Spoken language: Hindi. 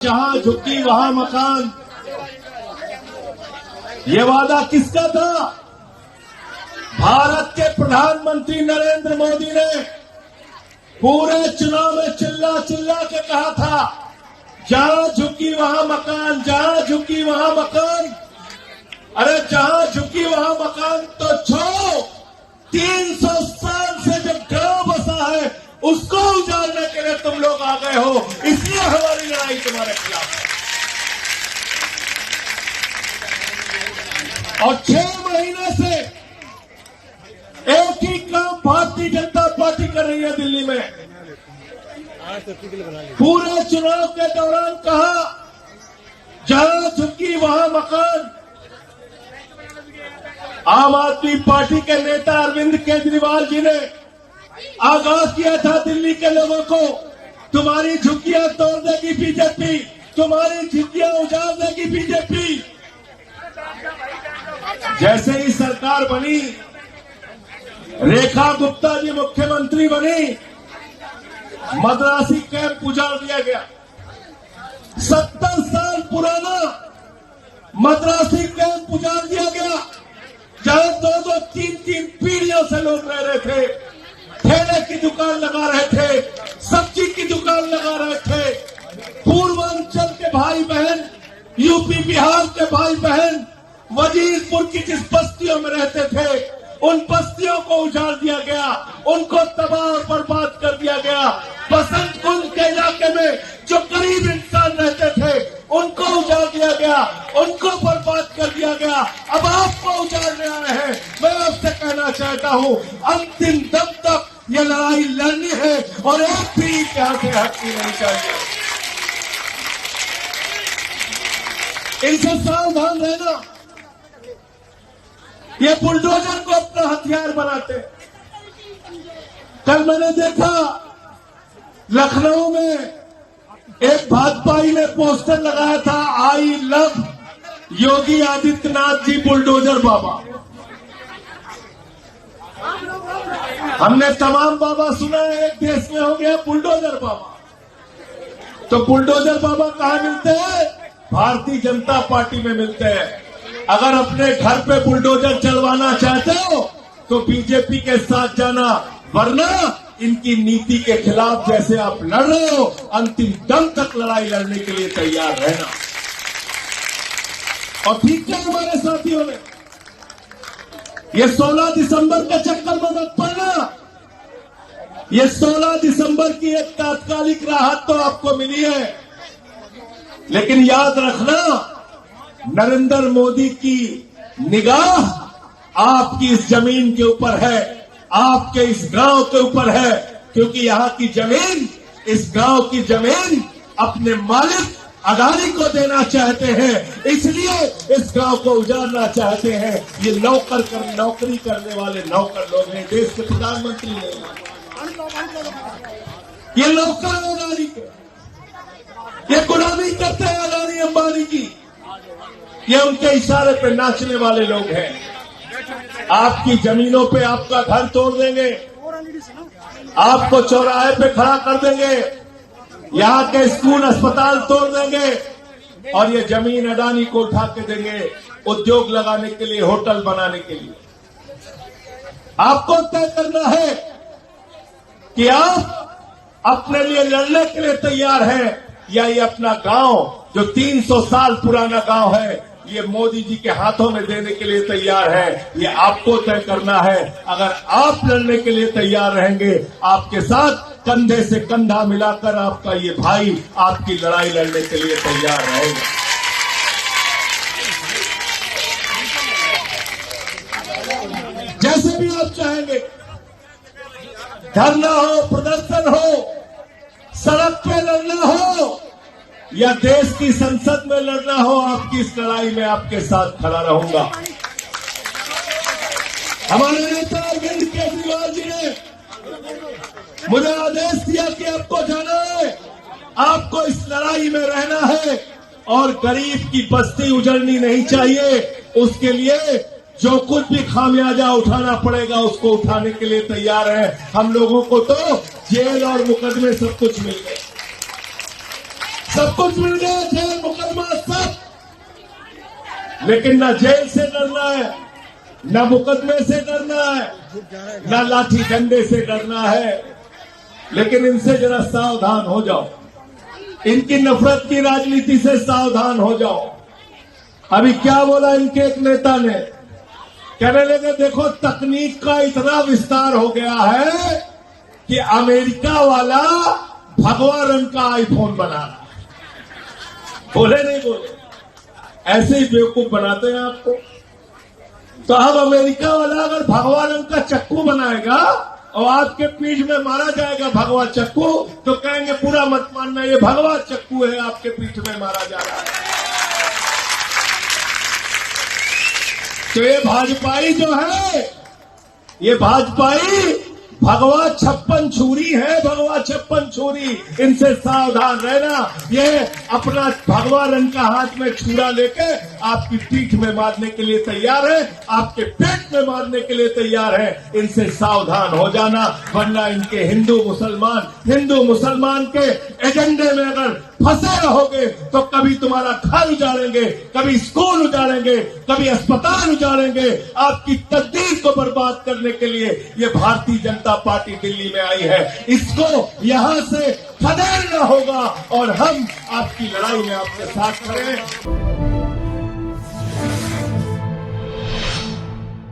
जहां झुकी वहां मकान, ये वादा किसका था? भारत के प्रधानमंत्री नरेंद्र मोदी ने पूरे चुनाव में चिल्ला चिल्ला के कहा था, जहां झुकी वहां मकान, जहां झुकी वहां मकान। अरे जहां झुकी वहां मकान तो छोड़ो, 300 साल से जो गांव बसा है उसको उजाड़ने के लिए तुम लोग आ गए हो, इसलिए हमारी लड़ाई तुम्हारे खिलाफ है। और 6 महीने से एक ही काम भारतीय जनता पार्टी कर रही है दिल्ली में। पूरे चुनाव के दौरान कहा, जहां झुकी वहां मकान। आम आदमी पार्टी के नेता अरविंद केजरीवाल जी ने आगाज किया था दिल्ली के लोगों को, तुम्हारी झुग्गियां तोड़ देगी बीजेपी, तुम्हारी झुग्गियां उजाड़ देगी बीजेपी। जैसे ही सरकार बनी, रेखा गुप्ता जी मुख्यमंत्री बनी, मद्रासी कैंप उजाड़ दिया गया। 70 साल पुराना मद्रासी कैंप उजाड़ दिया गया, जहां 2-2, 3-3 पीढ़ियों से लोग रह रहे थे, ठेले की दुकान लगा रहे थे, सब्जी की दुकान लगा रहे थे। पूर्वांचल के भाई बहन, यूपी बिहार के भाई बहन वजीरपुर की जिस बस्तियों में रहते थे, उन बस्तियों को उजाड़ दिया गया, उनको तबाह और बर्बाद कर दिया गया। बसंत कुंज के इलाके में जो गरीब इंसान रहते थे, उनको उजाड़ दिया गया, उनको बर्बाद कर दिया गया। अब आपको उजाड़ने आए हैं। मैं आपसे कहना चाहता हूं, अंतिम दम तक ये लड़ाई लड़नी है और एक भी यहाँ से हटनी नहीं चाहिए। इनसे सावधान रहना। ये बुलडोजर को अपना हथियार बनाते। कल मैंने देखा लखनऊ में एक भाजपाई ने पोस्टर लगाया था, I love Yogi Adityanath ji bulldozer Baba. हमने तमाम बाबा सुना है, एक देश में हो गया बुलडोजर बाबा। तो बुलडोजर बाबा कहाँ मिलते हैं? भारतीय जनता पार्टी में मिलते हैं। अगर अपने घर पे बुलडोजर चलवाना चाहते हो तो बीजेपी के साथ जाना, वरना इनकी नीति के खिलाफ जैसे आप लड़ रहे हो, अंतिम दम तक लड़ाई लड़ने के लिए तैयार रहना। और ठीक है हमारे साथियों ने, ये 16 दिसंबर के चक्कर में मत पड़ना। ये 16 दिसंबर की एक तात्कालिक राहत तो आपको मिली है, लेकिन याद रखना, नरेंद्र मोदी की निगाह आपकी इस जमीन के ऊपर है, आपके इस गांव के ऊपर है, क्योंकि यहाँ की जमीन, इस गांव की जमीन अपने मालिक अदानी को देना चाहते हैं, इसलिए इस गांव को उजाड़ना चाहते हैं। ये नौकरी करने वाले नौकर लोग हैं, देश के प्रधानमंत्री नहीं। ये नौकर हैं अदानी के, ये गुलामी करते हैं अदानी अंबानी की, ये उनके इशारे पे नाचने वाले लोग हैं। आपकी जमीनों पे आपका घर तोड़ देंगे, आपको चौराहे पे खड़ा कर देंगे, यहाँ के स्कूल अस्पताल तोड़ देंगे, और ये जमीन अदानी को उठा के देंगे उद्योग लगाने के लिए, होटल बनाने के लिए। आपको तय करना है कि आप अपने लिए लड़ने के लिए तैयार हैं, या ये अपना गांव जो 300 साल पुराना गांव है, ये मोदी जी के हाथों में देने के लिए तैयार है। ये आपको तय करना है। अगर आप लड़ने के लिए तैयार रहेंगे, आपके साथ कंधे से कंधा मिलाकर आपका ये भाई आपकी लड़ाई लड़ने के लिए तैयार रहेगा। जैसे भी आप चाहेंगे, धरना हो, प्रदर्शन हो, सड़क पे लड़ना हो, या देश की संसद में लड़ना हो, आपकी इस लड़ाई में आपके साथ खड़ा रहूंगा। हमारे नेता अरविंद केजरीवाल जी ने मुझे आदेश दिया कि आपको जाना है, आपको इस लड़ाई में रहना है, और गरीब की बस्ती उजड़नी नहीं चाहिए। उसके लिए जो कुछ भी खामियाजा उठाना पड़ेगा, उसको उठाने के लिए तैयार है। हम लोगों को तो जेल और मुकदमे सब कुछ मिल गए। सब कुछ मिल गया, जेल मुकदमा सब, लेकिन न जेल से डरना है, न मुकदमे से डरना है, न लाठी डंडे से डरना है। लेकिन इनसे जरा सावधान हो जाओ, इनकी नफरत की राजनीति से सावधान हो जाओ। अभी क्या बोला इनके एक नेता ने, कहने लगे देखो तकनीक का इतना विस्तार हो गया है कि अमेरिका वाला भगवा रंग का आईफोन बना रहा है। बोले नहीं बोले, ऐसे ही बेवकूफ बनाते हैं आपको। तो अब अमेरिका वाला अगर भगवा रंग का चक्कू बनाएगा और आपके पीठ में मारा जाएगा भगवा चक्कू, तो कहेंगे पूरा मत मानना, ये भगवा चक्कू है आपके पीठ में मारा जा रहा है। तो ये भाजपाई जो है, ये भाजपाई भगवा 56 छुरी है, भगवा 56 छुरी। इनसे सावधान रहना। ये अपना भगवा रंग का हाथ में छुरा लेके आपकी पीठ में मारने के लिए तैयार है, आपके पेट में मारने के लिए तैयार है। इनसे सावधान हो जाना, वरना इनके हिंदू मुसलमान के एजेंडे में अगर फंसे रहोगे तो कभी तुम्हारा घर उजाड़ेंगे, कभी स्कूल उजाड़ेंगे, कभी अस्पताल उजाड़ेंगे। आपकी तकदीर को बर्बाद करने के लिए ये भारतीय जनता पार्टी दिल्ली में आई है। इसको यहां से खदेड़ना होगा और हम आपकी लड़ाई में आपके साथ खड़े हैं।